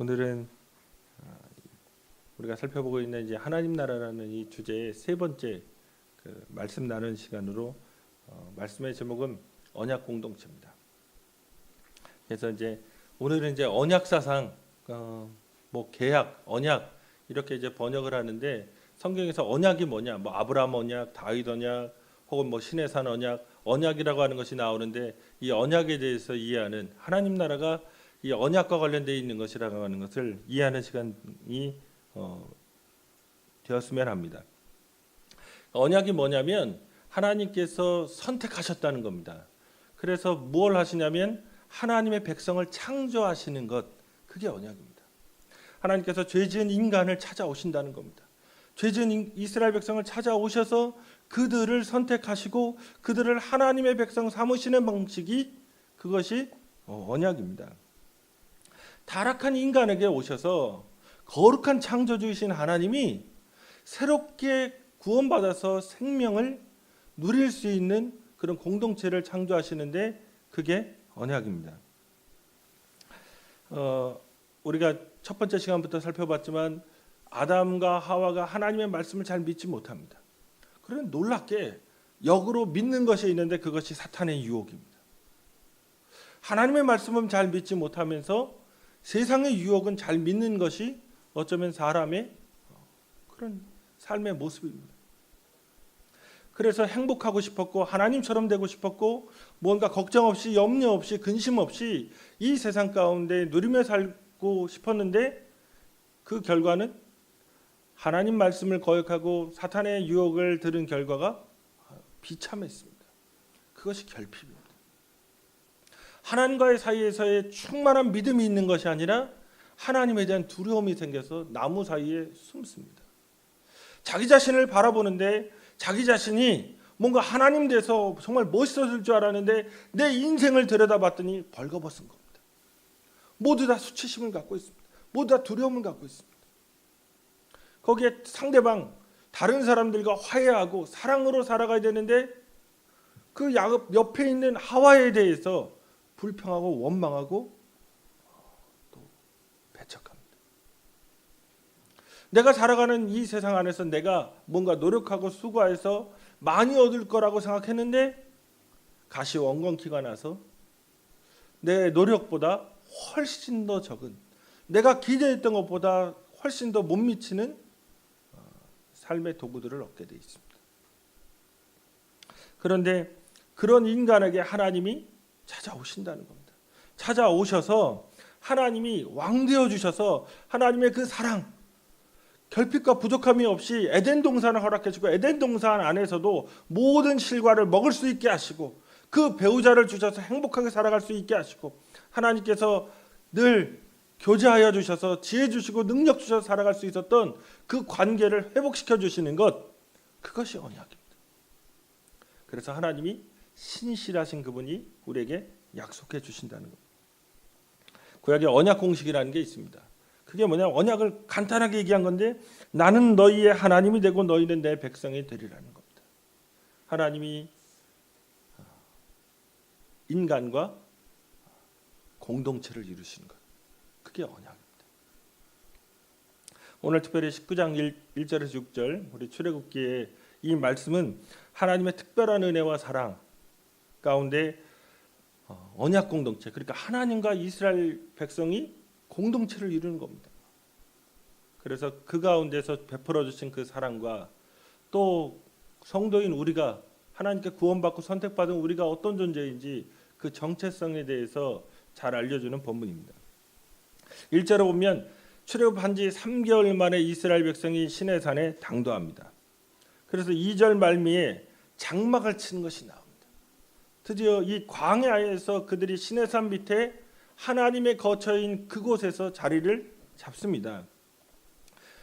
오늘은 우리가 살펴보고 있는 이제 하나님 나라라는 이 주제의 세 번째 말씀 나누는 시간으로 말씀의 제목은 언약 공동체입니다. 그래서 이제 오늘은 이제 언약 사상, 뭐 계약, 언약 이렇게 이제 번역을 하는데 성경에서 언약이 뭐냐, 뭐 아브라함 언약, 다윗 언약, 혹은 뭐 신의 산 언약, 언약이라고 하는 것이 나오는데 이 언약에 대해서 이해하는 하나님 나라가 이 언약과 관련되어 있는 것이라고 하는 것을 이해하는 시간이 되었으면 합니다. 언약이 뭐냐면 하나님께서 선택하셨다는 겁니다. 그래서 무엇을 하시냐면 하나님의 백성을 창조하시는 것, 그게 언약입니다. 하나님께서 죄지은 인간을 찾아오신다는 겁니다. 죄지은 이스라엘 백성을 찾아오셔서 그들을 선택하시고 그들을 하나님의 백성 삼으시는 방식이 그것이 언약입니다. 타락한 인간에게 오셔서 거룩한 창조주이신 하나님이 새롭게 구원받아서 생명을 누릴 수 있는 그런 공동체를 창조하시는데 그게 언약입니다. 우리가 첫 번째 시간부터 살펴봤지만 아담과 하와가 하나님의 말씀을 잘 믿지 못합니다. 그런데 놀랍게 역으로 믿는 것이 있는데 그것이 사탄의 유혹입니다. 하나님의 말씀은 잘 믿지 못하면서 세상의 유혹은 잘 믿는 것이 어쩌면 사람의 그런 삶의 모습입니다. 그래서 행복하고 싶었고 하나님처럼 되고 싶었고 뭔가 걱정 없이 염려 없이 근심 없이 이 세상 가운데 누리며 살고 싶었는데 그 결과는 하나님 말씀을 거역하고 사탄의 유혹을 들은 결과가 비참했습니다. 그것이 결핍입니다. 하나님과의 사이에서의 충만한 믿음이 있는 것이 아니라 하나님에 대한 두려움이 생겨서 나무 사이에 숨습니다. 자기 자신을 바라보는데 자기 자신이 뭔가 하나님 돼서 정말 멋있어질 줄 알았는데 내 인생을 들여다봤더니 벌거벗은 겁니다. 모두 다 수치심을 갖고 있습니다. 모두 다 두려움을 갖고 있습니다. 거기에 상대방 다른 사람들과 화해하고 사랑으로 살아가야 되는데 그 옆에 있는 하와에 대해서 불평하고 원망하고 또 배척합니다. 내가 살아가는 이 세상 안에서 내가 뭔가 노력하고 수고해서 많이 얻을 거라고 생각했는데 가시원건키가 나서 내 노력보다 훨씬 더 적은, 내가 기대했던 것보다 훨씬 더 못 미치는 삶의 도구들을 얻게 되어 있습니다. 그런데 그런 인간에게 하나님이 찾아오신다는 겁니다. 찾아오셔서 하나님이 왕 되어 주셔서 하나님의 그 사랑, 결핍과 부족함이 없이 에덴 동산을 허락해 주고 에덴 동산 안에서도 모든 실과를 먹을 수 있게 하시고 그 배우자를 주셔서 행복하게 살아갈 수 있게 하시고 하나님께서 늘 교제하여 주셔서 지혜 주시고 능력 주셔서 살아갈 수 있었던 그 관계를 회복시켜 주시는 것, 그것이 언약입니다. 그래서 하나님이 신실하신 그분이 우리에게 약속해 주신다는 겁니다. 구약에 언약 공식이라는 게 있습니다. 그게 뭐냐면 언약을 간단하게 얘기한 건데 나는 너희의 하나님이 되고 너희는 내 백성이 되리라는 겁니다. 하나님이 인간과 공동체를 이루시는 것, 그게 언약입니다. 오늘 특별히 19장 1절에서 6절 우리 출애굽기의 이 말씀은 하나님의 특별한 은혜와 사랑 가운데 언약 공동체, 그러니까 하나님과 이스라엘 백성이 공동체를 이루는 겁니다. 그래서 그 가운데서 베풀어 주신 그 사랑과 또 성도인 우리가 하나님께 구원받고 선택받은 우리가 어떤 존재인지 그 정체성에 대해서 잘 알려주는 본문입니다. 1절에 보면 출애굽한 지 3개월 만에 이스라엘 백성이 시내산에 당도합니다. 그래서 2절 말미에 장막을 치는 것이 나옵니다. 드디어 이 광야에서 그들이 시내산 밑에 하나님의 거처인 그곳에서 자리를 잡습니다.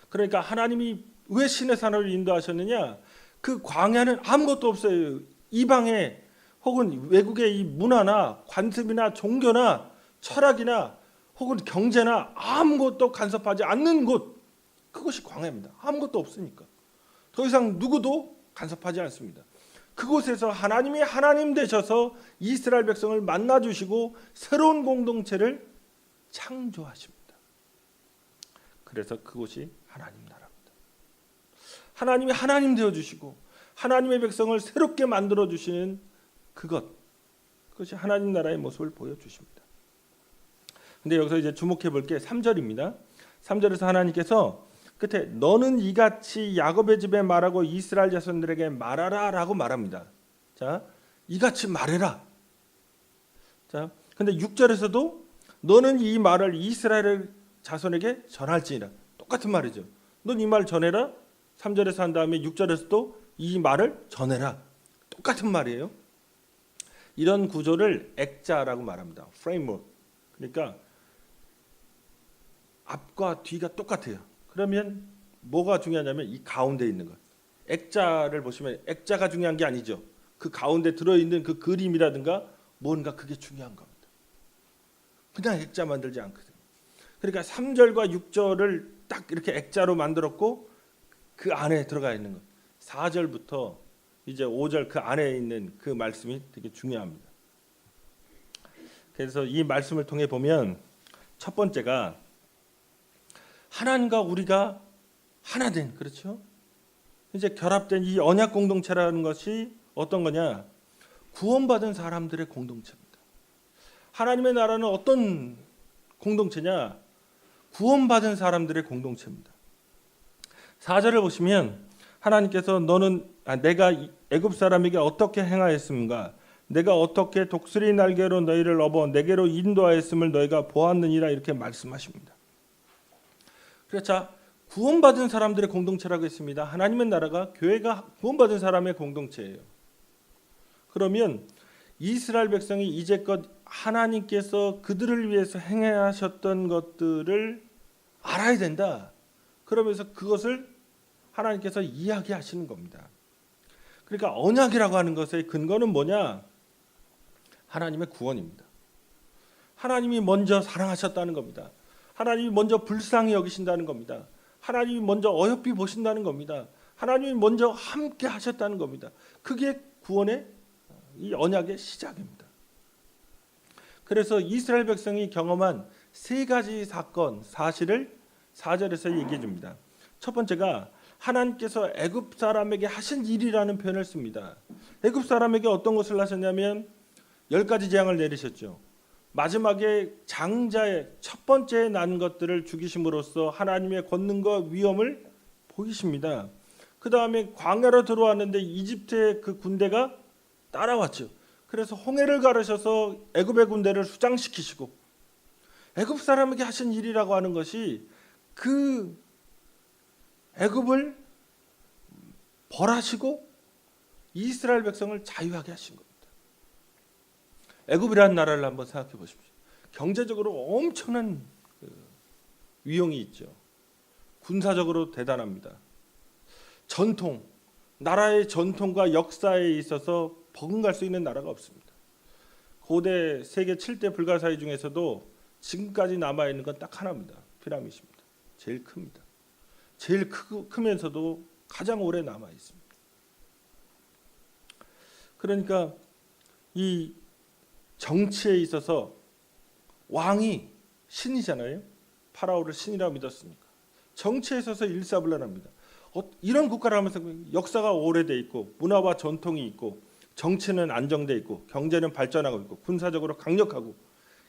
그러니까 하나님이 왜 시내산으로 인도하셨느냐? 그 광야는 아무것도 없어요. 이방의 혹은 외국의 이 문화나 관습이나 종교나 철학이나 혹은 경제나 아무것도 간섭하지 않는 곳, 그것이 광야입니다. 아무것도 없으니까 더 이상 누구도 간섭하지 않습니다. 그곳에서 하나님이 하나님 되셔서 이스라엘 백성을 만나주시고 새로운 공동체를 창조하십니다. 그래서 그곳이 하나님 나라입니다. 하나님이 하나님 되어 주시고 하나님의 백성을 새롭게 만들어 주시는 그것이 하나님 나라의 모습을 보여 주십니다. 근데 여기서 이제 주목해 볼 게 3절입니다. 3절에서 하나님께서 끝에 너는 이같이 야곱의 집에 말하고 이스라엘 자손들에게 말하라라고 말합니다. 자, 이같이 말해라. 자, 근데 6절에서도 너는 이 말을 이스라엘 자손에게 전할지니라. 똑같은 말이죠. 넌 이 말 전해라. 3절에서 한 다음에 6절에서도 이 말을 전해라. 똑같은 말이에요. 이런 구조를 액자라고 말합니다. 프레임워크. 그러니까 앞과 뒤가 똑같아요. 그러면 뭐가 중요하냐면 이 가운데 있는 것. 액자를 보시면 액자가 중요한 게 아니죠. 그 가운데 들어있는 그 그림이라든가 뭔가 그게 중요한 겁니다. 그냥 액자 만들지 않거든요. 그러니까 3절과 6절을 딱 이렇게 액자로 만들었고 그 안에 들어가 있는 것. 4절부터 이제 5절 그 안에 있는 그 말씀이 되게 중요합니다. 그래서 이 말씀을 통해 보면 첫 번째가 하나님과 우리가 하나 된, 그렇죠? 이제 결합된 이 언약 공동체라는 것이 어떤 거냐? 구원받은 사람들의 공동체입니다. 하나님의 나라는 어떤 공동체냐? 구원받은 사람들의 공동체입니다. 4절을 보시면 하나님께서 내가 애굽 사람에게 어떻게 행하였음과 내가 어떻게 독수리 날개로 너희를 업어 내게로 인도하였음을 너희가 보았느니라 이렇게 말씀하십니다. 그래서 자, 구원받은 사람들의 공동체라고 했습니다. 하나님의 나라가 교회가 구원받은 사람의 공동체예요. 그러면 이스라엘 백성이 이제껏 하나님께서 그들을 위해서 행하셨던 것들을 알아야 된다. 그러면서 그것을 하나님께서 이야기하시는 겁니다. 그러니까 언약이라고 하는 것의 근거는 뭐냐? 하나님의 구원입니다. 하나님이 먼저 사랑하셨다는 겁니다. 하나님이 먼저 불쌍히 여기신다는 겁니다. 하나님이 먼저 어여삐 보신다는 겁니다. 하나님이 먼저 함께 하셨다는 겁니다. 그게 구원의 이 언약의 시작입니다. 그래서 이스라엘 백성이 경험한 세 가지 사건, 사실을 4절에서 얘기해 줍니다. 첫 번째가 하나님께서 애굽 사람에게 하신 일이라는 표현을 씁니다. 애굽 사람에게 어떤 것을 하셨냐면 10가지 재앙을 내리셨죠. 마지막에 장자의 첫 번째 난 것들을 죽이심으로써 하나님의 권능과 위엄을 보이십니다. 그 다음에 광야로 들어왔는데 이집트의 그 군대가 따라왔죠. 그래서 홍해를 가르셔서 애굽의 군대를 수장시키시고 애굽 사람에게 하신 일이라고 하는 것이 그 애굽을 벌하시고 이스라엘 백성을 자유하게 하신 겁니다. 애굽이라는 나라를 한번 생각해 보십시오. 경제적으로 엄청난 위용이 있죠. 군사적으로 대단합니다. 전통, 나라의 전통과 역사에 있어서 버금갈 수 있는 나라가 없습니다. 고대 세계 7대 불가사의 중에서도 지금까지 남아있는 건 딱 하나입니다. 피라미드입니다. 제일 큽니다. 제일 크면서도 가장 오래 남아 있습니다. 그러니까 이 정치에 있어서 왕이 신이잖아요. 파라오를 신이라고 믿었으니까. 정치에 있어서 일사불란합니다. 이런 국가를 하면서 역사가 오래돼 있고 문화와 전통이 있고 정치는 안정돼 있고 경제는 발전하고 있고 군사적으로 강력하고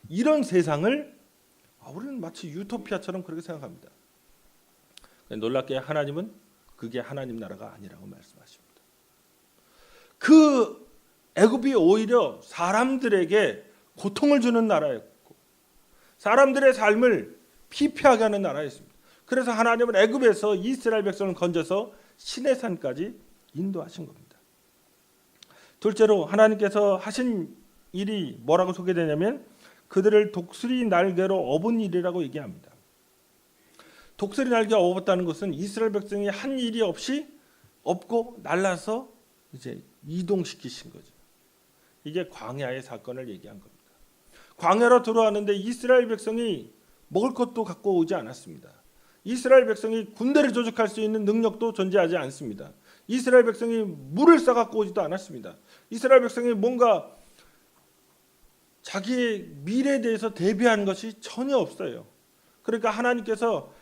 이런 세상을 우리는 마치 유토피아처럼 그렇게 생각합니다. 놀랍게 하나님은 그게 하나님 나라가 아니라고 말씀하십니다. 그 애굽이 오히려 사람들에게 고통을 주는 나라였고 사람들의 삶을 피폐하게 하는 나라였습니다. 그래서 하나님은 애굽에서 이스라엘 백성을 건져서 시내산까지 인도하신 겁니다. 둘째로 하나님께서 하신 일이 뭐라고 소개되냐면 그들을 독수리 날개로 업은 일이라고 얘기합니다. 독수리 날개 업었다는 것은 이스라엘 백성이 한 일이 없이 업고 날라서 이제 이동시키신 거죠. 이게 광야의 사건을 얘기한 겁니다. 광야로 들어왔는데 이스라엘 백성이 먹을 것도 갖고 오지 않았습니다. 이스라엘 백성이 군대를 조직할 수 있는 능력도 존재하지 않습니다. 이스라엘 백성이 물을 싸갖고 오지도 않았습니다. 이스라엘 백성이 뭔가 자기의 미래에 대해서 대비하는 것이 전혀 없어요. 그러니까 하나님께서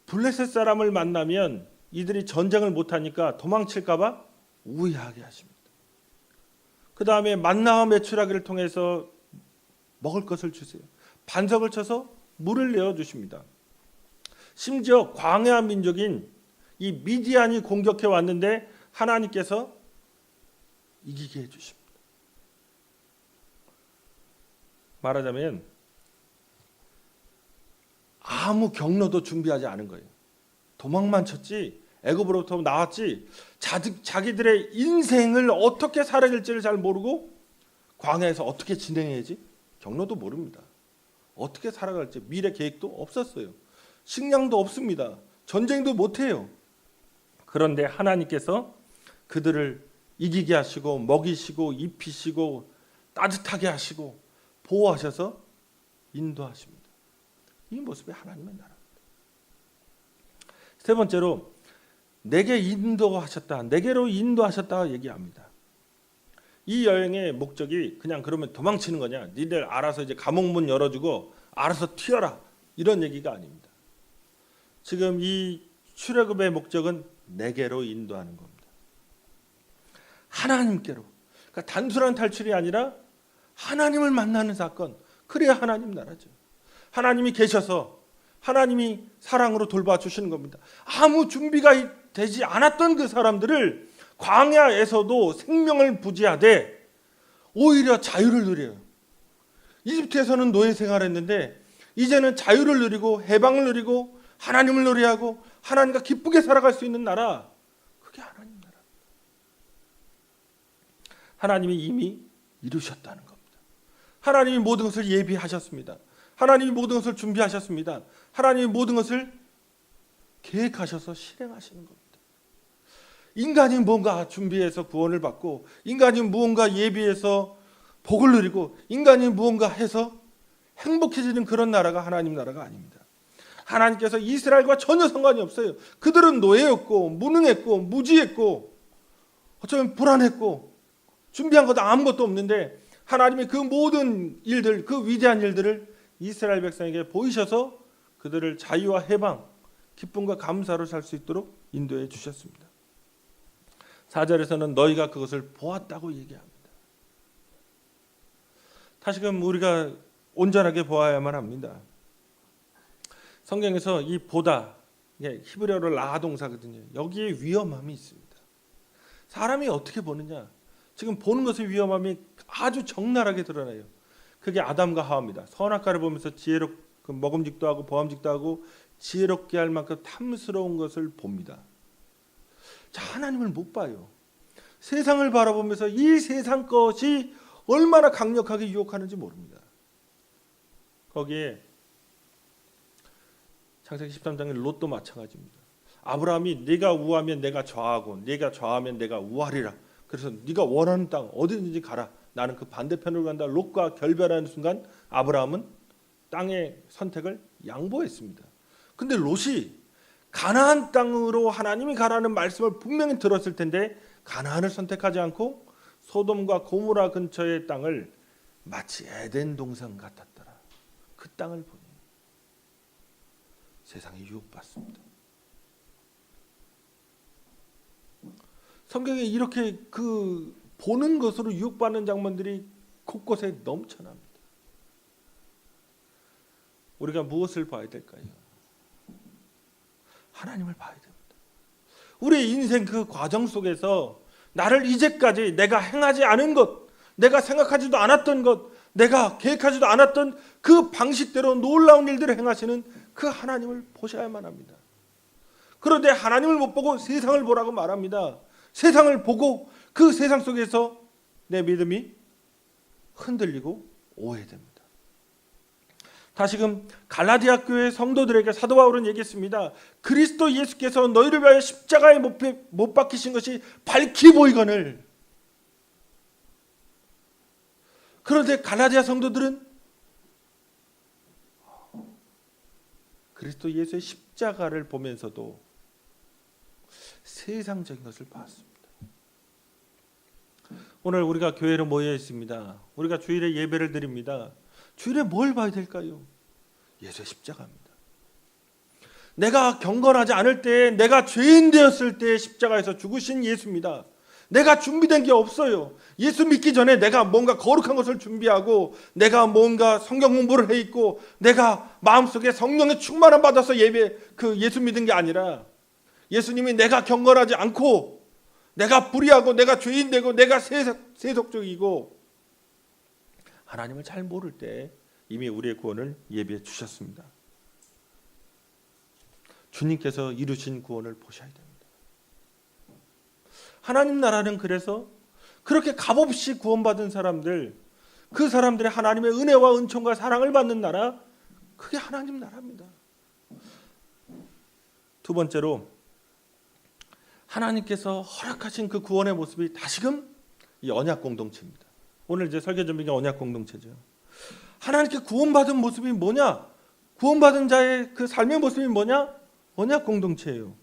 블레셋 사람을 만나면 이들이 전쟁을 못하니까 도망칠까봐 우회하게 하십니다. 그 다음에 만나와 메추라기를 통해서 먹을 것을 주세요. 반석을 쳐서 물을 내어주십니다. 심지어 광야 민족인 이 미디안이 공격해 왔는데 하나님께서 이기게 해주십니다. 말하자면 아무 경로도 준비하지 않은 거예요. 도망만 쳤지, 애굽으로부터 나왔지, 자기들의 인생을 어떻게 살아야 될지를 잘 모르고 광야에서 어떻게 진행해야지 경로도 모릅니다. 어떻게 살아갈지 미래 계획도 없었어요. 식량도 없습니다. 전쟁도 못해요. 그런데 하나님께서 그들을 이기게 하시고 먹이시고 입히시고 따뜻하게 하시고 보호하셔서 인도하십니다. 이 모습이 하나님의 나라입니다. 세 번째로 내게 인도하셨다, 내게로 인도하셨다 얘기합니다. 이 여행의 목적이 그냥 그러면 도망치는 거냐, 니들 알아서 이제 감옥문 열어주고 알아서 튀어라, 이런 얘기가 아닙니다. 지금 이 출애굽의 목적은 내게로 인도하는 겁니다. 하나님께로. 그러니까 단순한 탈출이 아니라 하나님을 만나는 사건, 그래야 하나님 나라죠. 하나님이 계셔서 하나님이 사랑으로 돌봐주시는 겁니다. 아무 준비가 되지 않았던 그 사람들을 광야에서도 생명을 부지하되 오히려 자유를 누려요. 이집트에서는 노예 생활했는데 이제는 자유를 누리고 해방을 누리고 하나님을 노래하고 하나님과 기쁘게 살아갈 수 있는 나라, 그게 하나님 나라. 하나님이 이미 이루셨다는 겁니다. 하나님이 모든 것을 예비하셨습니다. 하나님이 모든 것을 준비하셨습니다. 하나님이 모든 것을 계획하셔서 실행하시는 겁니다. 인간이 뭔가 준비해서 구원을 받고, 인간이 무언가 예비해서 복을 누리고, 인간이 무언가 해서 행복해지는 그런 나라가 하나님 나라가 아닙니다. 하나님께서 이스라엘과 전혀 상관이 없어요. 그들은 노예였고 무능했고 무지했고 어쩌면 불안했고 준비한 것도 아무것도 없는데 하나님의 그 모든 일들, 그 위대한 일들을 이스라엘 백성에게 보이셔서 그들을 자유와 해방, 기쁨과 감사로 살 수 있도록 인도해 주셨습니다. 4절에서는 너희가 그것을 보았다고 얘기합니다. 다시금 우리가 온전하게 보아야만 합니다. 성경에서 이 보다, 히브리어로 라 동사거든요. 여기에 위험함이 있습니다. 사람이 어떻게 보느냐, 지금 보는 것의 위험함이 아주 적나라하게 드러나요. 그게 아담과 하와입니다. 선악과를 보면서 먹음직도 하고 보암직도 하고 지혜롭게 할 만큼 탐스러운 것을 봅니다. 자, 하나님을 못 봐요. 세상을 바라보면서 이 세상 것이 얼마나 강력하게 유혹하는지 모릅니다. 거기에 창세기 13장의 롯도 마찬가지입니다. 아브라함이 네가 우하면 내가 좌하고 네가 좌하면 내가 우하리라. 그래서 네가 원하는 땅 어디든지 가라. 나는 그 반대편으로 간다. 롯과 결별하는 순간 아브라함은 땅의 선택을 양보했습니다. 근데 롯이 가나안 땅으로 하나님이 가라는 말씀을 분명히 들었을 텐데 가나안을 선택하지 않고 소돔과 고모라 근처의 땅을 마치 에덴 동산 같았더라. 그 땅을 보니 세상에 유혹받습니다. 성경에 이렇게 그 보는 것으로 유혹받는 장면들이 곳곳에 넘쳐납니다. 우리가 무엇을 봐야 될까요? 하나님을 봐야 됩니다. 우리의 인생 그 과정 속에서 나를 이제까지 내가 행하지 않은 것, 내가 생각하지도 않았던 것, 내가 계획하지도 않았던 그 방식대로 놀라운 일들을 행하시는 그 하나님을 보셔야만 합니다. 그런데 하나님을 못 보고 세상을 보라고 말합니다. 세상을 보고 그 세상 속에서 내 믿음이 흔들리고 오해됩니다. 다시금 갈라디아 교회 성도들에게 사도 바울은 얘기했습니다. 그리스도 예수께서 너희를 위하여 십자가에 못 박히신 것이 밝히 보이거늘. 그런데 갈라디아 성도들은 그리스도 예수의 십자가를 보면서도 세상적인 것을 봤습니다. 오늘 우리가 교회로 모여 있습니다. 우리가 주일에 예배를 드립니다. 주일에 뭘 봐야 될까요? 예수의 십자가입니다. 내가 경건하지 않을 때, 내가 죄인 되었을 때 십자가에서 죽으신 예수입니다. 내가 준비된 게 없어요. 예수 믿기 전에 내가 뭔가 거룩한 것을 준비하고, 내가 뭔가 성경 공부를 해 있고, 내가 마음속에 성령의 충만함 받아서 예수 믿은 게 아니라, 예수님이 내가 경건하지 않고, 내가 불의하고, 내가 죄인 되고, 내가 세속적이고 하나님을 잘 모를 때 이미 우리의 구원을 예비해 주셨습니다. 주님께서 이루신 구원을 보셔야 됩니다. 하나님 나라는 그래서 그렇게 값없이 구원받은 사람들, 그 사람들의 하나님의 은혜와 은총과 사랑을 받는 나라, 그게 하나님 나라입니다. 두 번째로, 하나님께서 허락하신 그 구원의 모습이 다시금 이 언약 공동체입니다. 오늘 이제 설교 준비가 언약 공동체죠. 하나님께 구원받은 모습이 뭐냐? 구원받은 자의 그 삶의 모습이 뭐냐? 언약 공동체예요.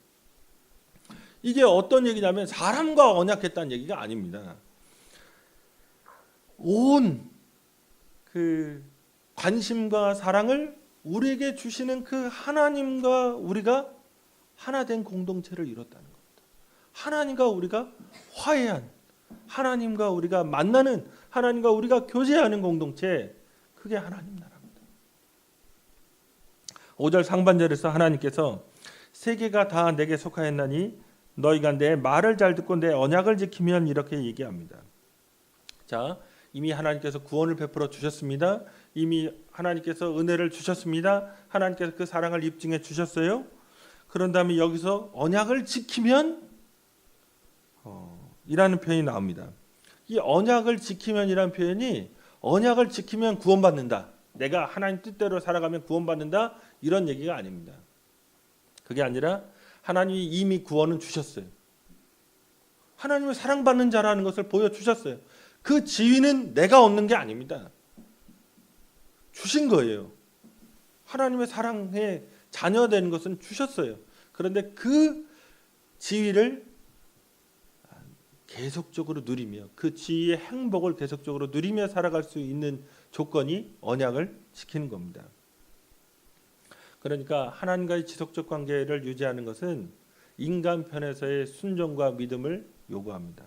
이게 어떤 얘기냐면 사람과 언약했다는 얘기가 아닙니다. 온 그 관심과 사랑을 우리에게 주시는 그 하나님과 우리가 하나 된 공동체를 이뤘다는 겁니다. 하나님과 우리가 화해한, 하나님과 우리가 만나는, 하나님과 우리가 교제하는 공동체, 그게 하나님 나라입니다. 5절 상반절에서 하나님께서 세계가 다 내게 속하였나니 너희가 내 말을 잘 듣고 내 언약을 지키면, 이렇게 얘기합니다. 자, 이미 하나님께서 구원을 베풀어 주셨습니다. 이미 하나님께서 은혜를 주셨습니다. 하나님께서 그 사랑을 입증해 주셨어요. 그런 다음에 여기서 언약을 지키면 이라는 표현이 나옵니다. 이 언약을 지키면이라는 표현이, 언약을 지키면 구원받는다, 내가 하나님 뜻대로 살아가면 구원받는다, 이런 얘기가 아닙니다. 그게 아니라 하나님이 이미 구원은 주셨어요. 하나님의 사랑받는 자라는 것을 보여주셨어요. 그 지위는 내가 얻는 게 아닙니다. 주신 거예요. 하나님의 사랑의 자녀되는 것은 주셨어요. 그런데 그 지위를 계속적으로 누리며, 그 지위의 행복을 계속적으로 누리며 살아갈 수 있는 조건이 언약을 지키는 겁니다. 그러니까 하나님과의 지속적 관계를 유지하는 것은 인간 편에서의 순종과 믿음을 요구합니다.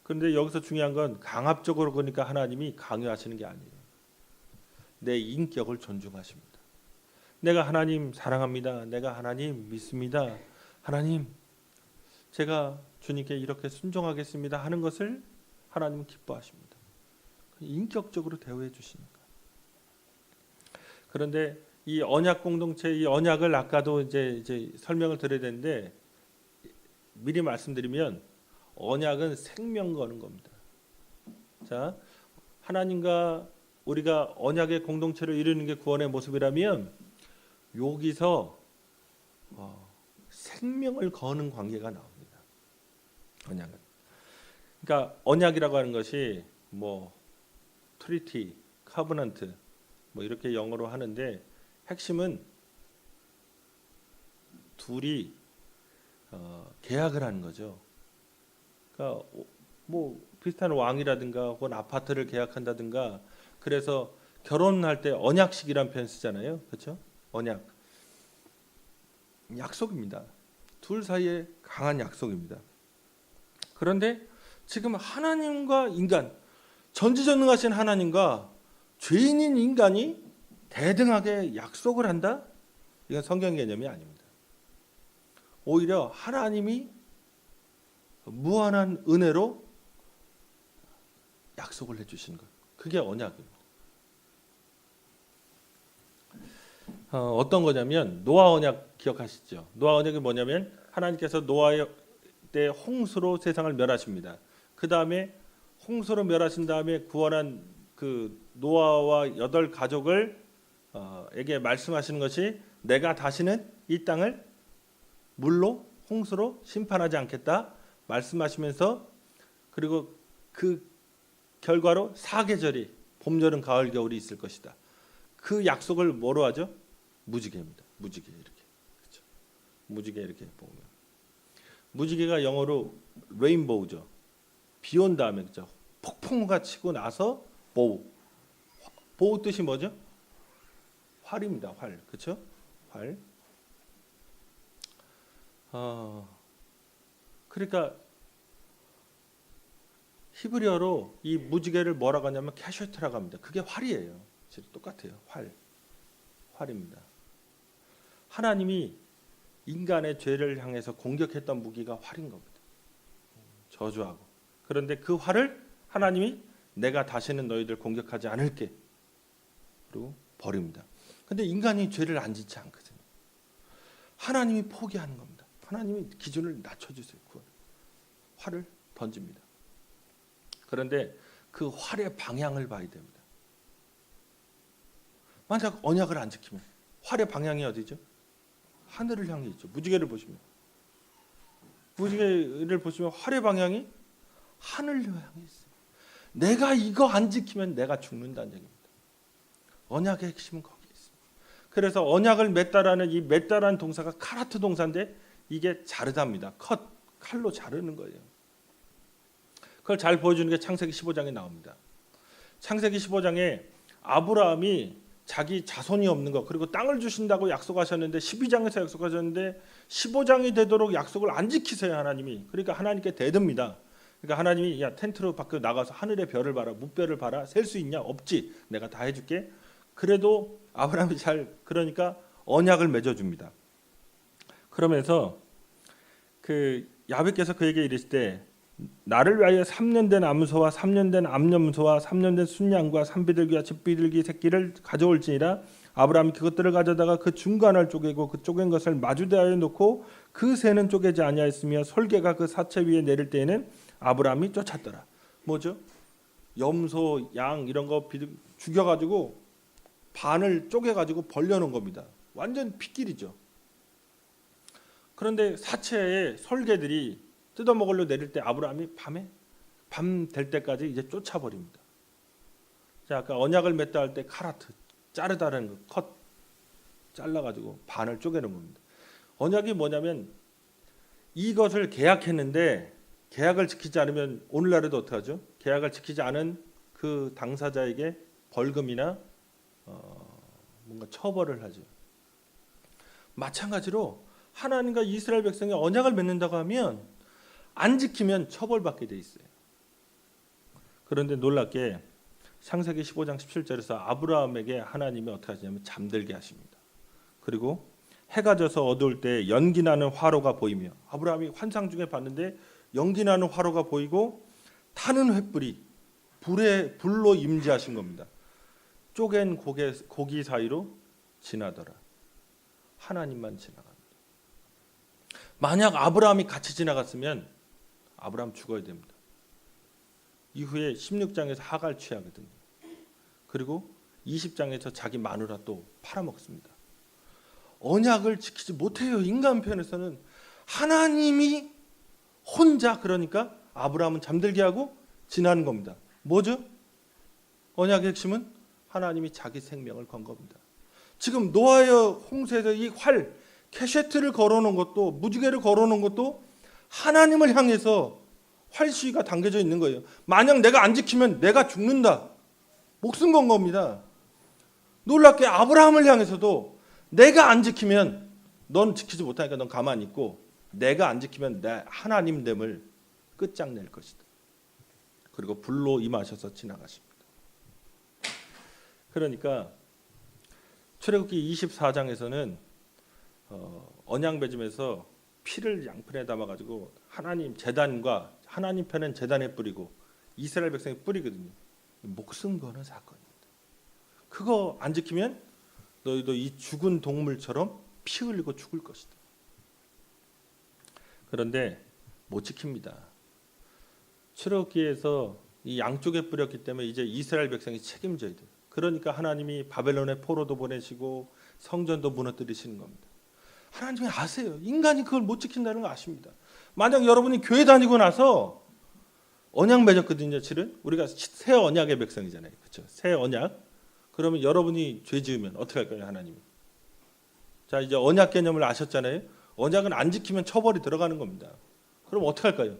그런데 여기서 중요한 건 강압적으로, 그러니까 하나님이 강요하시는 게 아니에요. 내 인격을 존중하십니다. 내가 하나님 사랑합니다. 내가 하나님 믿습니다. 하나님, 제가 주님께 이렇게 순종하겠습니다 하는 것을 하나님은 기뻐하십니다. 인격적으로 대우해 주시니까. 그런데 이 언약 공동체, 이 언약을 아까도 이제 설명을 드려야 되는데, 미리 말씀드리면 언약은 생명 거는 겁니다. 자, 하나님과 우리가 언약의 공동체를 이루는 게 구원의 모습이라면, 여기서 생명을 거는 관계가 나옵니다. 언약은. 그러니까 언약이라고 하는 것이 뭐 트리티, 카버넌트 뭐 이렇게 영어로 하는데, 핵심은 둘이 계약을 하는 거죠. 그러니까 뭐 비슷한 왕이라든가 혹은 아파트를 계약한다든가, 그래서 결혼할 때 언약식이라는 표현 쓰잖아요. 그렇죠? 언약. 약속입니다. 둘 사이에 강한 약속입니다. 그런데 지금 하나님과 인간, 전지전능하신 하나님과 죄인인 인간이 대등하게 약속을 한다? 이건 성경 개념이 아닙니다. 오히려 하나님이 무한한 은혜로 약속을 해주신 것, 그게 언약입니다. 어떤 거냐면 노아 언약 기억하시죠? 노아 언약이 뭐냐면 하나님께서 노아의 때 홍수로 세상을 멸하십니다. 그 다음에 홍수로 멸하신 다음에 구원한 그 노아와 8가족을 에게 말씀하시는 것이, 내가 다시는 이 땅을 물로, 홍수로 심판하지 않겠다 말씀하시면서, 그리고 그 결과로 4계절이 봄, 여름, 가을, 겨울이 있을 것이다. 그 약속을 뭐로 하죠? 무지개입니다. 무지개 이렇게. 그렇죠? 무지개 이렇게 보면. 무지개가 영어로 레인보우죠. 비 온 다음에, 그렇죠? 폭풍우가 치고 나서 보우. 보우 뜻이 뭐죠? 활입니다. 활. 그렇죠? 활. 그러니까 히브리어로 이 무지개를 뭐라고 하냐면 캐셔트라고 합니다. 그게 활이에요. 똑같아요. 활입니다. 하나님이 인간의 죄를 향해서 공격했던 무기가 활인 겁니다. 저주하고. 그런데 그 활을 하나님이 내가 다시는 너희들 공격하지 않을게. 그리고 버립니다. 근데 인간이 죄를 안 짓지 않거든요. 하나님이 포기하는 겁니다. 하나님이 기준을 낮춰주세요. 활을 던집니다. 그런데 그 활의 방향을 봐야 됩니다. 만약 언약을 안 지키면 활의 방향이 어디죠? 하늘을 향해 있죠. 무지개를 보시면 활의 방향이 하늘을 향해 있어요. 내가 이거 안 지키면 내가 죽는다는 얘기입니다. 언약의 핵심은 거기에 있습니다. 그래서 언약을 맺다라는 이 맺다라는 동사가 카라트 동사인데 이게 자르다입니다. 칼로 자르는 거예요. 그걸 잘 보여주는 게 창세기 15장에 나옵니다. 창세기 15장에 아브라함이 자기 자손이 없는 거 그리고 땅을 주신다고 약속하셨는데 12장에서 약속하셨는데 15장이 되도록 약속을 안 지키세요. 하나님이. 그러니까 하나님께 대듭니다. 그러니까 하나님이 야 텐트로 밖에 나가서 하늘의 별을 봐라. 무별을 봐라. 셀 수 있냐? 없지. 내가 다 해줄게. 그래도 아브라함이 그러니까 언약을 맺어줍니다. 그러면서 그 야훼께서 그에게 이르실 때 나를 위하여 3년 된 암소와 3년 된 암염소와 3년 된 순양과 산비둘기와 즙비둘기 새끼를 가져올지니라. 아브라함이 그것들을 가져다가 그 중간을 쪼개고 그 쪼갠 것을 마주대하여 놓고 그 새는 쪼개지 아니하였으며 솔개가 그 사체 위에 내릴 때에는 아브라함이 쫓았더라. 뭐죠? 염소, 양 이런 거 죽여가지고 반을 쪼개가지고 벌려놓은 겁니다. 완전 핏길이죠. 그런데 사체에 솔개들이 뜯어먹으려 내릴 때 아브라함이 밤 될 때까지 이제 쫓아버립니다. 자, 아까 언약을 맺다 할 때 카라트 자르다라는 거 컷 잘라가지고 반을 쪼개는 겁니다. 언약이 뭐냐면 이것을 계약했는데 계약을 지키지 않으면 오늘날에도 어떻게 하죠? 계약을 지키지 않은 그 당사자에게 벌금이나 뭔가 처벌을 하죠. 마찬가지로 하나님과 이스라엘 백성이 언약을 맺는다고 하면 안 지키면 처벌받게 돼 있어요. 그런데 놀랍게 창세기 15장 17절에서 아브라함에게 하나님이 어떻게 하시냐면 잠들게 하십니다. 그리고 해가 져서 어두울 때 연기 나는 화로가 보이며 아브라함이 환상 중에 봤는데 연기 나는 화로가 보이고 타는 횃불이 불로 임재하신 겁니다. 쪼갠 고기 사이로 지나더라. 하나님만 지나갑니다. 만약 아브라함이 같이 지나갔으면 아브라함 죽어야 됩니다. 이후에 16장에서 하갈 취하거든요. 그리고 20장에서 자기 마누라 또 팔아먹습니다. 언약을 지키지 못해요. 인간 편에서는 하나님이 혼자 그러니까 아브라함은 잠들게 하고 지나는 겁니다. 뭐죠? 언약의 핵심은 하나님이 자기 생명을 건 겁니다. 지금 노아의 홍수에서 이 활, 캐셰트를 걸어놓은 것도 무지개를 걸어놓은 것도 하나님을 향해서 활시위가 당겨져 있는 거예요. 만약 내가 안 지키면 내가 죽는다. 목숨 건 겁니다. 놀랍게 아브라함을 향해서도 내가 안 지키면 넌 지키지 못하니까 넌 가만히 있고 내가 안 지키면 내 하나님됨을 끝장낼 것이다. 그리고 불로 임하셔서 지나가십니다. 그러니까 출애굽기 24장에서는 언약 맺음에서 피를 양편에 담아가지고 하나님 재단과 하나님 편은 재단에 뿌리고 이스라엘 백성에 뿌리거든요. 목숨 거는 사건입니다. 그거 안 지키면 너희도 이 죽은 동물처럼 피 흘리고 죽을 것이다. 그런데 못 지킵니다. 출애굽기에서 이 양쪽에 뿌렸기 때문에 이제 이스라엘 백성이 책임져야 돼요. 그러니까 하나님이 바벨론에 포로도 보내시고 성전도 무너뜨리시는 겁니다. 하나님이 아세요. 인간이 그걸 못 지킨다는 거 아십니다. 만약 여러분이 교회 다니고 나서 언약 맺었거든요. 실은 우리가 새 언약의 백성이잖아요. 그렇죠? 새 언약. 그러면 여러분이 죄 지으면 어떻게 할까요? 하나님이. 자, 이제 언약 개념을 아셨잖아요. 언약은 안 지키면 처벌이 들어가는 겁니다. 그럼 어떻게 할까요?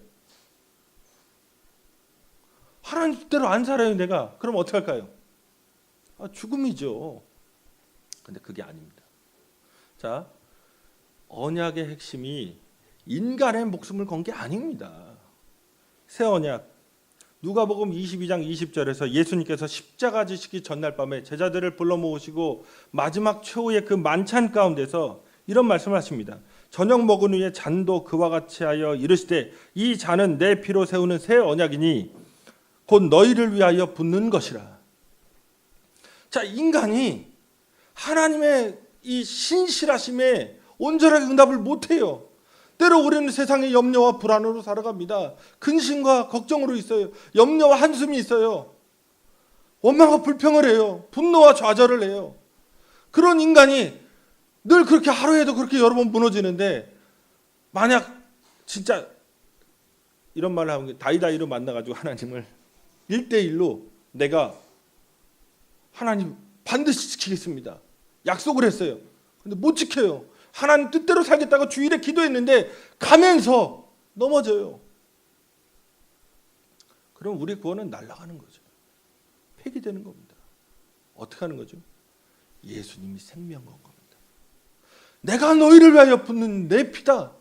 하나님 뜻대로 안 살아요, 내가. 그럼 어떻게 할까요? 죽음이죠. 근데 그게 아닙니다. 자, 언약의 핵심이 인간의 목숨을 건 게 아닙니다. 새 언약 누가복음 22장 20절에서 예수님께서 십자가 지시기 전날 밤에 제자들을 불러 모으시고 마지막 최후의 그 만찬 가운데서 이런 말씀을 하십니다. 저녁 먹은 후에 잔도 그와 같이 하여 이르시되 이 잔은 내 피로 세우는 새 언약이니 곧 너희를 위하여 붓는 것이라. 자, 인간이 하나님의 이 신실하심에 온전하게 응답을 못해요. 때로 우리는 세상의 염려와 불안으로 살아갑니다. 근심과 걱정으로 있어요. 염려와 한숨이 있어요. 원망과 불평을 해요. 분노와 좌절을 해요. 그런 인간이 늘 그렇게 하루에도 그렇게 여러 번 무너지는데, 만약 진짜 이런 말을 하는 게 다이다이로 만나가지고 하나님을 1대1로 내가 하나님 반드시 지키겠습니다. 약속을 했어요. 근데 못 지켜요. 하나님 뜻대로 살겠다고 주일에 기도했는데 가면서 넘어져요. 그럼 우리 구원은 날아가는 거죠. 폐기되는 겁니다. 어떻게 하는 거죠? 예수님이 생명 건 겁니다. 내가 너희를 위하여 붓는 내 피다.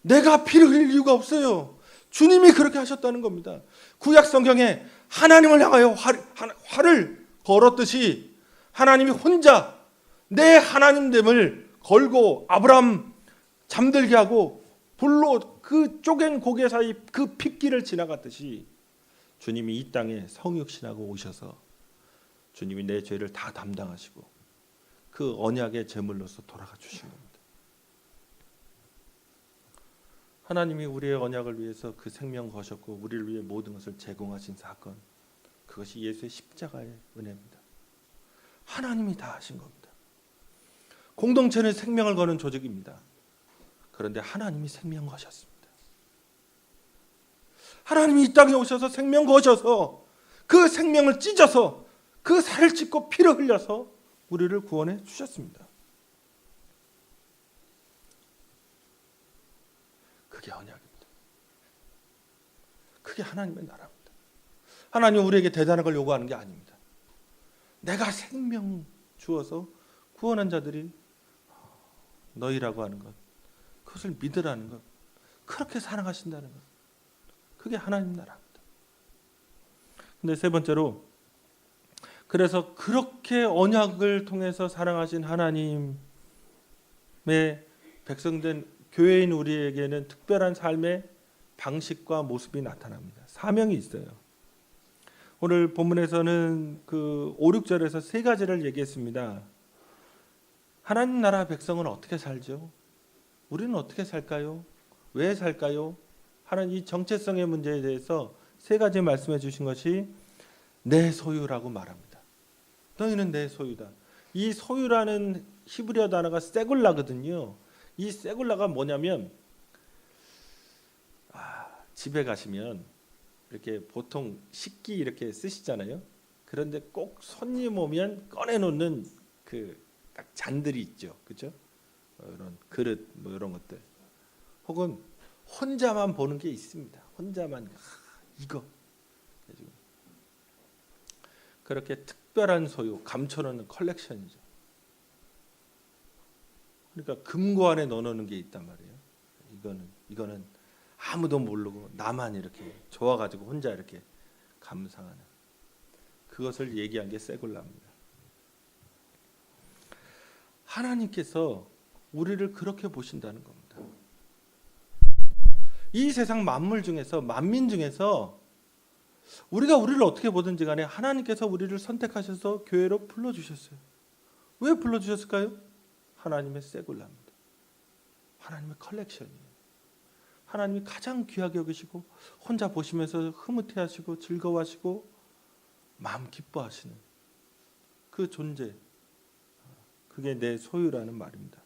내가 피를 흘릴 이유가 없어요. 주님이 그렇게 하셨다는 겁니다. 구약 성경에 하나님을 향하여 활을 걸었듯이 하나님이 혼자 내 하나님됨을 걸고 아브람 잠들게 하고 불로 그 쪼갠 고개 사이 그 핏길을 지나갔듯이 주님이 이 땅에 성육신하고 오셔서 주님이 내 죄를 다 담당하시고 그 언약의 제물로서 돌아가 주신 겁니다. 하나님이 우리의 언약을 위해서 그 생명 거셨고 우리를 위해 모든 것을 제공하신 사건, 그것이 예수의 십자가의 은혜입니다. 하나님이 다 하신 겁니다. 공동체는 생명을 거는 조직입니다. 그런데 하나님이 생명 거셨습니다. 하나님이 이 땅에 오셔서 생명 거셔서 그 생명을 찢어서 그 살을 찢고 피를 흘려서 우리를 구원해 주셨습니다. 그게 언약입니다. 그게 하나님의 나라입니다. 하나님 우리에게 대단한 걸 요구하는 게 아닙니다. 내가 생명 주어서 구원한 자들이 너희라고 하는 것, 그것을 믿으라는 것, 그렇게 사랑하신다는 것, 그게 하나님 나라입니다. 근데 세 번째로, 그래서 그렇게 언약을 통해서 사랑하신 하나님의 백성된 교회인 우리에게는 특별한 삶의 방식과 모습이 나타납니다. 사명이 있어요. 오늘 본문에서는 그 5, 6절에서 세 가지를 얘기했습니다. 하나님 나라 백성은 어떻게 살죠? 우리는 어떻게 살까요? 왜 살까요? 하는 이 정체성의 문제에 대해서 세 가지 말씀해 주신 것이 내 소유라고 말합니다. 너희는 내 소유다. 이 소유라는 히브리어 단어가 세굴라거든요. 이 세굴라가 뭐냐면 집에 가시면 이렇게 보통 식기 이렇게 쓰시잖아요. 그런데 꼭 손님 오면 꺼내놓는 그 딱 잔들이 있죠, 그렇죠? 이런 그릇 뭐 이런 것들, 혹은 혼자만 보는 게 있습니다. 혼자만 이거 그렇게 특별한 소유, 감춰놓는 컬렉션이죠. 그러니까 금고 안에 넣어놓는 게 있단 말이에요. 이거는 아무도 모르고 나만 이렇게 좋아가지고 혼자 이렇게 감상하는, 그것을 얘기한 게 세굴라입니다. 하나님께서 우리를 그렇게 보신다는 겁니다. 이 세상 만물 중에서, 만민 중에서 우리가 우리를 어떻게 보든지 간에 하나님께서 우리를 선택하셔서 교회로 불러주셨어요. 왜 불러주셨을까요? 하나님의 세굴라입니다. 하나님의 컬렉션이에요. 하나님이 가장 귀하게 여기시고 혼자 보시면서 흐뭇해하시고 즐거워하시고 마음 기뻐하시는 그 존재, 그게 내 소유라는 말입니다.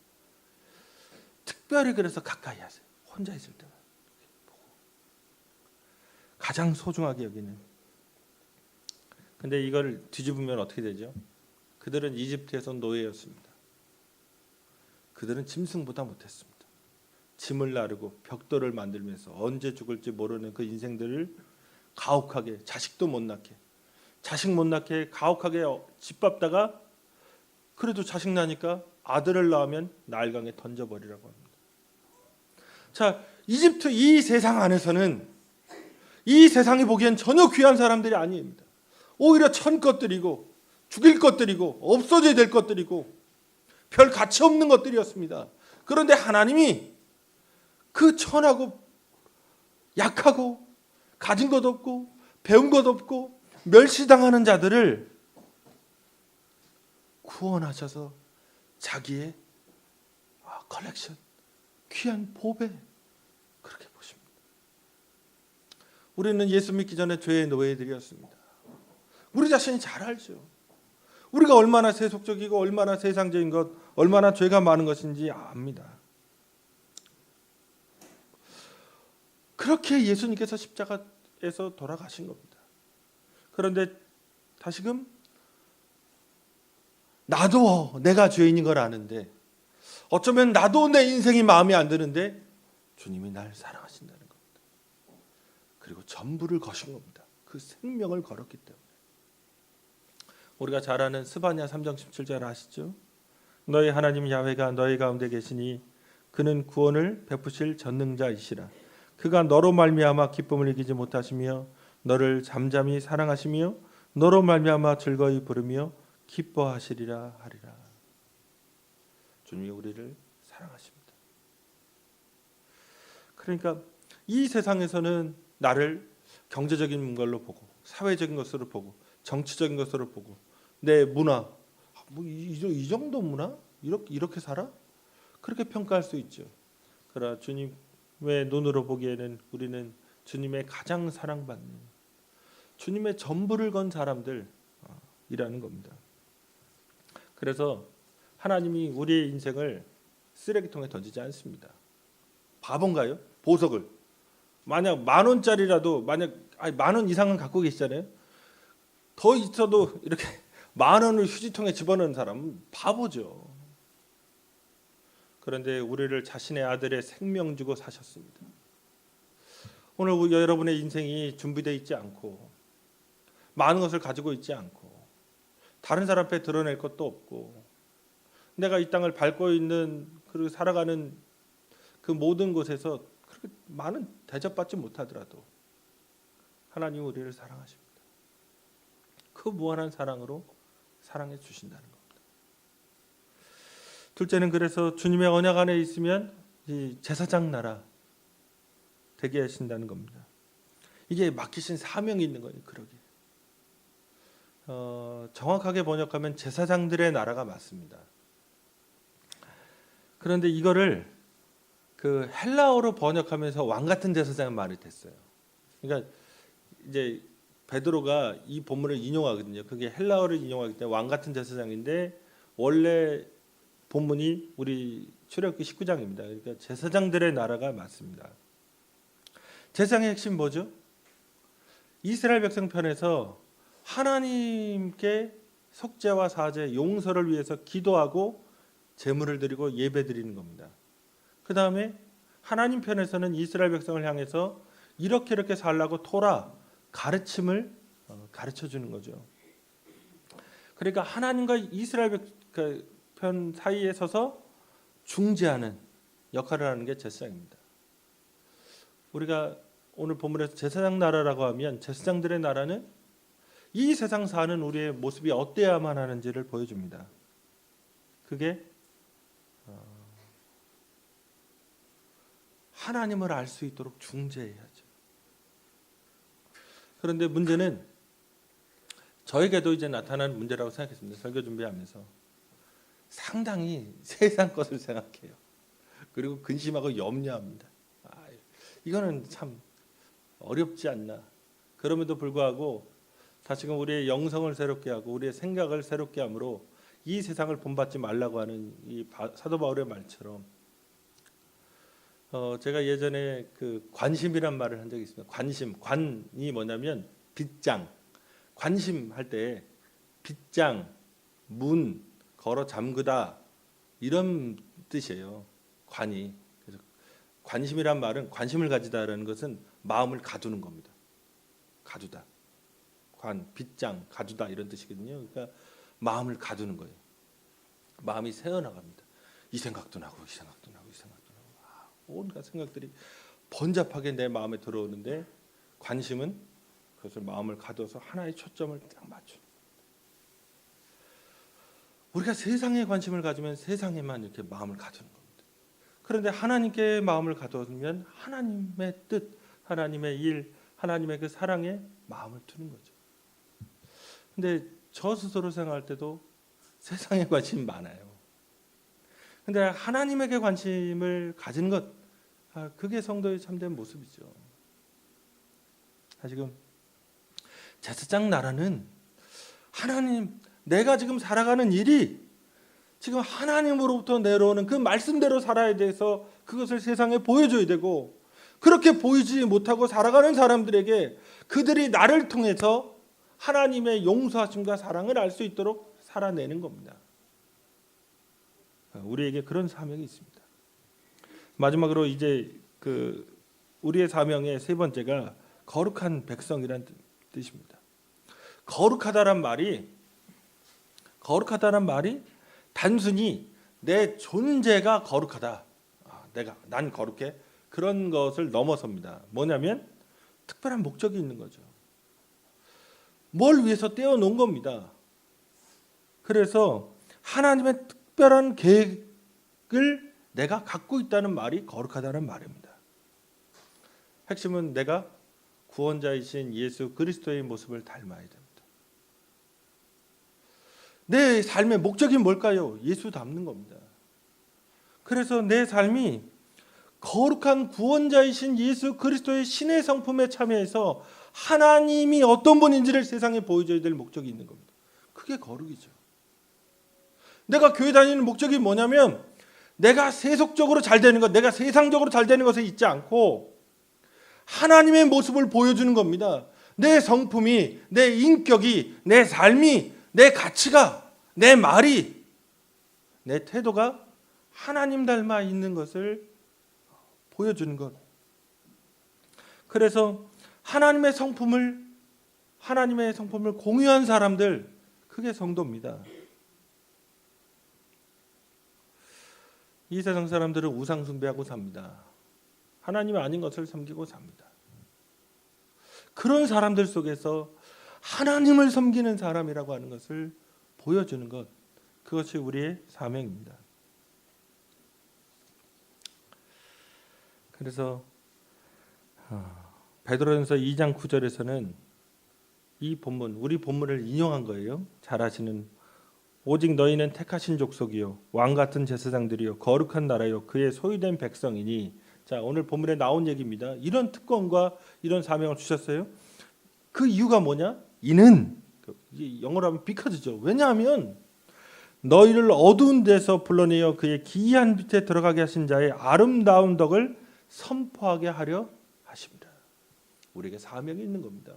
특별히 그래서 가까이 하세요. 혼자 있을 때만 보고 가장 소중하게 여기는. 근데 이걸 뒤집으면 어떻게 되죠? 그들은 이집트에서 노예였습니다. 그들은 짐승보다 못했습니다. 짐을 나르고 벽돌을 만들면서 언제 죽을지 모르는 그 인생들을 가혹하게, 자식도 못 낳게, 자식 못 낳게 가혹하게 짓밟다가 그래도 자식 나니까 아들을 낳으면 나일강에 던져버리라고 합니다. 자, 이집트 이 세상 안에서는 이 세상이 보기엔 전혀 귀한 사람들이 아닙니다. 오히려 천 것들이고 죽일 것들이고 없어져야 될 것들이고 별 가치 없는 것들이었습니다. 그런데 하나님이 그 천하고 약하고 가진 것 없고 배운 것 없고 멸시당하는 자들을 구원하셔서 자기의 컬렉션, 귀한 보배 그렇게 보십니다. 우리는 예수 믿기 전에 죄의 노예들이었습니다. 우리 자신이 잘 알죠. 우리가 얼마나 세속적이고 얼마나 세상적인 것, 얼마나 죄가 많은 것인지 압니다. 그렇게 예수님께서 십자가에서 돌아가신 겁니다. 그런데 다시금 나도 내가 죄인인 걸 아는데 어쩌면 나도 내 인생이 마음에 안 드는데 주님이 날 사랑하신다는 겁니다. 그리고 전부를 거신 겁니다. 그 생명을 걸었기 때문에. 우리가 잘 아는 스바냐 3장 17절 아시죠? 너희 하나님 야훼가 너희 가운데 계시니 그는 구원을 베푸실 전능자이시라. 그가 너로 말미암아 기쁨을 이기지 못하시며 너를 잠잠히 사랑하시며 너로 말미암아 즐거이 부르며 기뻐하시리라 하리라. 주님이 우리를 사랑하십니다. 그러니까 이 세상에서는 나를 경제적인 걸로 보고 사회적인 것으로 보고 정치적인 것으로 보고 내 문화 이 정도 문화? 이렇게 살아? 그렇게 평가할 수 있죠. 그러나 주님의 눈으로 보기에는 우리는 주님의 가장 사랑받는 주님의 전부를 건 사람들이라는 겁니다. 그래서 하나님이 우리의 인생을 쓰레기통에 던지지 않습니다. 바본가요? 보석을 만약 10,000원짜리라도 만약 10,000원 이상은 갖고 계시잖아요. 더 있어도 이렇게 10,000원을 휴지통에 집어넣는 사람은 바보죠. 그런데 우리를 자신의 아들의 생명 주고 사셨습니다. 오늘 여러분의 인생이 준비되어 있지 않고 많은 것을 가지고 있지 않고 다른 사람 앞에 드러낼 것도 없고 내가 이 땅을 밟고 있는 그리고 살아가는 그 모든 곳에서 그렇게 많은 대접받지 못하더라도 하나님 우리를 사랑하십니다. 그 무한한 사랑으로 사랑해 주신다는 겁니다. 둘째는 그래서 주님의 언약 안에 있으면 이 제사장 나라 되게 하신다는 겁니다. 이게 맡기신 사명이 있는 거예요. 그러게. 정확하게 번역하면 제사장들의 나라가 맞습니다. 그런데 이거를 그 헬라어로 번역하면서 왕 같은 제사장은 말이 됐어요. 그러니까 이제 베드로가 이 본문을 인용하거든요. 그게 헬라어를 인용하기 때문에 왕 같은 제사장인데 원래 본문이 우리 출애굽기 19장입니다. 그러니까 제사장들의 나라가 맞습니다. 제사장의 핵심 뭐죠? 이스라엘 백성 편에서 하나님께 속죄와 사죄, 용서를 위해서 기도하고 제물을 드리고 예배 드리는 겁니다. 그 다음에 하나님 편에서는 이스라엘 백성을 향해서 이렇게 살라고 토라 가르침을 가르쳐 주는 거죠. 그러니까 하나님과 이스라엘 편 사이에 서서 중재하는 역할을 하는 게 제사장입니다. 우리가 오늘 본문에서 제사장 나라라고 하면 제사장들의 나라는 이 세상 사는 우리의 모습이 어때야만 하는지를 보여줍니다. 그게 하나님을 알 수 있도록 중재해야죠. 그런데 문제는 저에게도 이제 나타나는 문제라고 생각했습니다. 설교 준비하면서 상당히 세상 것을 생각해요. 그리고 근심하고 염려합니다. 이거는 참 어렵지 않나. 그럼에도 불구하고 다시금 우리의 영성을 새롭게 하고 우리의 생각을 새롭게 함으로 이 세상을 본받지 말라고 하는 이 사도 바울의 말처럼 제가 예전에 그 관심이란 말을 한 적이 있습니다. 관심, 관이 뭐냐면 빗장, 관심할 때 빗장, 문, 걸어 잠그다 이런 뜻이에요. 관이. 그래서 관심이란 말은 관심을 가지다라는 것은 마음을 가두는 겁니다. 가두다. 관, 빗장, 가두다 이런 뜻이거든요. 그러니까 마음을 가두는 거예요. 마음이 새어나갑니다. 이 생각도 나고 이 생각도 나고 이 생각도 나고 온갖 생각들이 번잡하게 내 마음에 들어오는데 관심은 그것을 마음을 가둬서 하나의 초점을 딱 맞춰. 우리가 세상에 관심을 가지면 세상에만 이렇게 마음을 가두는 겁니다. 그런데 하나님께 마음을 가두면 하나님의 뜻, 하나님의 일, 하나님의 그 사랑에 마음을 두는 거죠. 근데 저 스스로 생각할 때도 세상에 관심이 많아요. 근데 하나님에게 관심을 가진 것, 그게 성도의 참된 모습이죠. 지금 제사장 나라는 하나님, 내가 지금 살아가는 일이 지금 하나님으로부터 내려오는 그 말씀대로 살아야 돼서 그것을 세상에 보여줘야 되고, 그렇게 보이지 못하고 살아가는 사람들에게 그들이 나를 통해서 하나님의 용서하심과 사랑을 알 수 있도록 살아내는 겁니다. 우리에게 그런 사명이 있습니다. 마지막으로 이제 우리의 사명의 세 번째가 거룩한 백성이란 뜻입니다. 거룩하다란 말이 단순히 내 존재가 거룩하다, 난 거룩해, 그런 것을 넘어섭니다. 뭐냐면 특별한 목적이 있는 거죠. 뭘 위해서 떼어놓은 겁니다. 그래서 하나님의 특별한 계획을 내가 갖고 있다는 말이 거룩하다는 말입니다. 핵심은 내가 구원자이신 예수 그리스도의 모습을 닮아야 됩니다. 내 삶의 목적이 뭘까요? 예수 닮는 겁니다. 그래서 내 삶이 거룩한 구원자이신 예수 그리스도의 신의 성품에 참여해서 하나님이 어떤 분인지를 세상에 보여줘야 될 목적이 있는 겁니다. 그게 거룩이죠. 내가 교회 다니는 목적이 뭐냐면 내가 세속적으로 잘 되는 것, 내가 세상적으로 잘 되는 것에 있지 않고 하나님의 모습을 보여주는 겁니다. 내 성품이, 내 인격이, 내 삶이, 내 가치가, 내 말이, 내 태도가 하나님 닮아 있는 것을 보여주는 것. 그래서 하나님의 성품을 공유한 사람들, 그게 성도입니다. 이 세상 사람들은 우상 숭배하고 삽니다. 하나님이 아닌 것을 섬기고 삽니다. 그런 사람들 속에서 하나님을 섬기는 사람이라고 하는 것을 보여주는 것, 그것이 우리의 사명입니다. 그래서 베드로전서 2장 9절에서는 이 본문, 우리 본문을 인용한 거예요. 잘 아시는, 오직 너희는 택하신 족속이요 왕같은 제사장들이요 거룩한 나라요 그의 소유된 백성이니. 자, 오늘 본문에 나온 얘기입니다. 이런 특권과 이런 사명을 주셨어요. 그 이유가 뭐냐? 이는, 영어로 하면 because죠. 왜냐하면 너희를 어두운 데서 불러내어 그의 기이한 빛에 들어가게 하신 자의 아름다운 덕을 선포하게 하려 하십니다. 우리에게 사명이 있는 겁니다.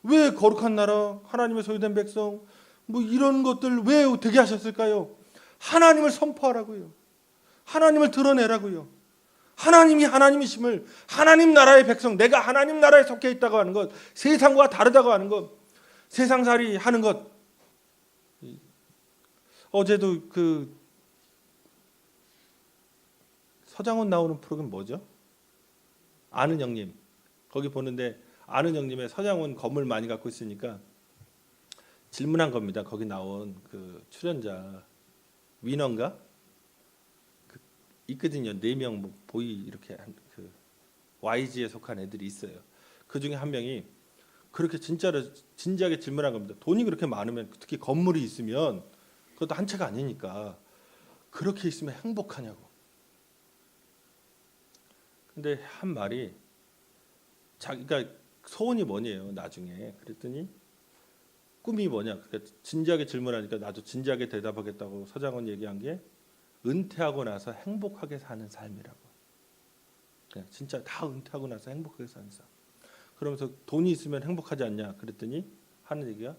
왜 거룩한 나라, 하나님의 소유된 백성, 이런 것들 왜 되게 하셨을까요? 하나님을 선포하라고요. 하나님을 드러내라고요. 하나님이 하나님이심을, 하나님 나라의 백성, 내가 하나님 나라에 속해 있다고 하는 것, 세상과 다르다고 하는 것, 세상살이 하는 것. 어제도 서장훈 나오는 프로그램 뭐죠? 아는 형님. 거기 보는데 아는 형님의 서장훈 건물 많이 갖고 있으니까 질문한 겁니다. 거기 나온 그 출연자 위너인가? 있거든요. 4명 보이 이렇게 YG에 속한 애들이 있어요. 그 중에 한 명이 그렇게 진지하게 질문한 겁니다. 돈이 그렇게 많으면, 특히 건물이 있으면, 그것도 한 채가 아니니까 그렇게 있으면 행복하냐고. 근데 한 말이, 자기가 소원이 뭐냐요 나중에. 그랬더니 꿈이 뭐냐. 그러니까 진지하게 질문하니까 나도 진지하게 대답하겠다고 서장훈 얘기한 게, 은퇴하고 나서 행복하게 사는 삶이라고. 그냥 진짜 다 은퇴하고 나서 행복하게 사는 삶. 그러면서 돈이 있으면 행복하지 않냐 그랬더니 하는 얘기가,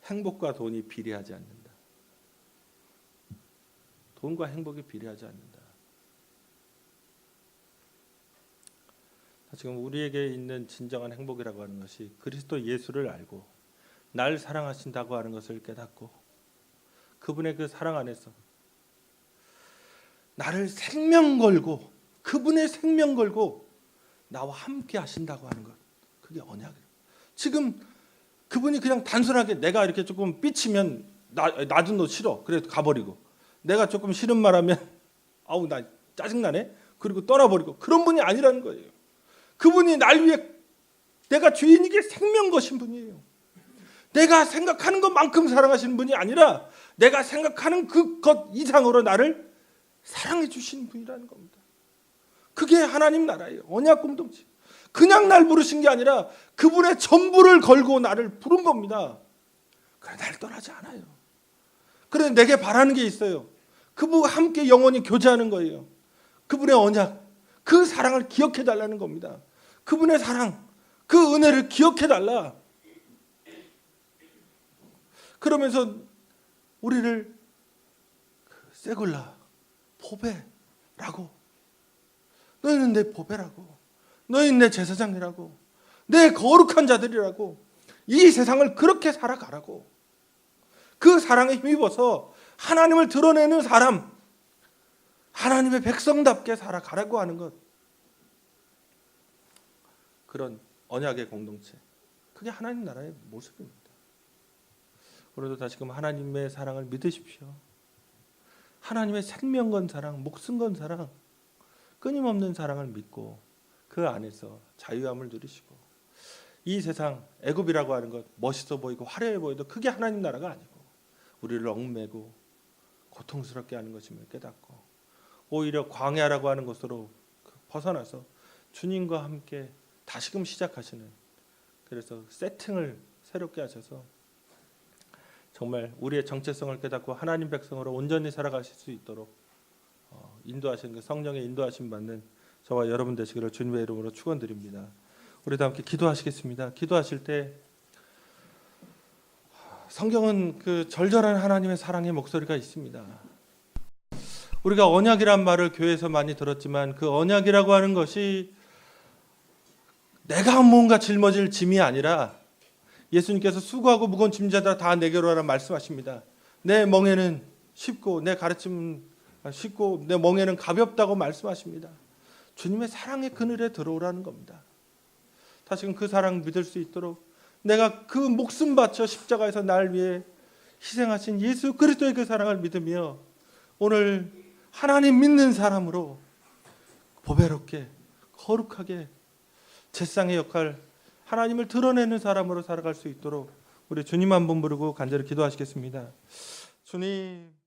행복과 돈이 비례하지 않는다. 돈과 행복이 비례하지 않는다. 지금 우리에게 있는 진정한 행복이라고 하는 것이 그리스도 예수를 알고 날 사랑하신다고 하는 것을 깨닫고 그분의 그 사랑 안에서 나를 생명 걸고 그분의 생명 걸고 나와 함께 하신다고 하는 것, 그게 언약이에요. 지금 그분이 그냥 단순하게 내가 이렇게 조금 삐치면 나도 너 싫어, 그래 가버리고, 내가 조금 싫은 말하면 아우 나 짜증나네, 그리고 떠나버리고, 그런 분이 아니라는 거예요. 그분이 날 위해, 내가 죄인에게 생명 거신 분이에요. 내가 생각하는 것만큼 사랑하시는 분이 아니라 내가 생각하는 그것 이상으로 나를 사랑해 주시는 분이라는 겁니다. 그게 하나님 나라예요. 언약 공동체. 그냥 날 부르신 게 아니라 그분의 전부를 걸고 나를 부른 겁니다. 그래 날 떠나지 않아요. 그래 내게 바라는 게 있어요. 그분과 함께 영원히 교제하는 거예요. 그분의 언약, 그 사랑을 기억해 달라는 겁니다. 그분의 사랑, 그 은혜를 기억해 달라. 그러면서 우리를 세굴라, 보배라고, 너희는 내 보배라고, 너희는 내 제사장이라고, 내 거룩한 자들이라고, 이 세상을 그렇게 살아가라고, 그 사랑에 힘입어서 하나님을 드러내는 사람, 하나님의 백성답게 살아가라고 하는 것, 그런 언약의 공동체, 그게 하나님 나라의 모습입니다. 오늘도 다시금 하나님의 사랑을 믿으십시오. 하나님의 생명 건 사랑, 목숨 건 사랑, 끊임없는 사랑을 믿고 그 안에서 자유함을 누리시고, 이 세상 애굽이라고 하는 것 멋있어 보이고 화려해 보여도 그게 하나님 나라가 아니고 우리를 얽매고 고통스럽게 하는 것임을 깨닫고, 오히려 광야라고 하는 것으로 벗어나서 주님과 함께 다시금 시작하시는, 그래서 세팅을 새롭게 하셔서 정말 우리의 정체성을 깨닫고 하나님 백성으로 온전히 살아가실 수 있도록 인도하시는, 성령의 인도하심 받는 저와 여러분 되시기를 주님의 이름으로 축원드립니다. 우리도 함께 기도하시겠습니다. 기도하실 때 성경은 그 절절한 하나님의 사랑의 목소리가 있습니다. 우리가 언약이란 말을 교회에서 많이 들었지만 그 언약이라고 하는 것이 내가 뭔가 짊어질 짐이 아니라 예수님께서 수고하고 무거운 짐자들아 다 내게로 오라 말씀하십니다. 내 멍에는 쉽고 내 가르침은 쉽고 내 멍에는 가볍다고 말씀하십니다. 주님의 사랑의 그늘에 들어오라는 겁니다. 다시금 그 사랑 믿을 수 있도록 내가 그 목숨 바쳐 십자가에서 날 위해 희생하신 예수 그리스도의 그 사랑을 믿으며 오늘 하나님 믿는 사람으로 보배롭게 거룩하게 제상의 역할, 하나님을 드러내는 사람으로 살아갈 수 있도록 우리 주님 한 번 부르고 간절히 기도하시겠습니다. 주님.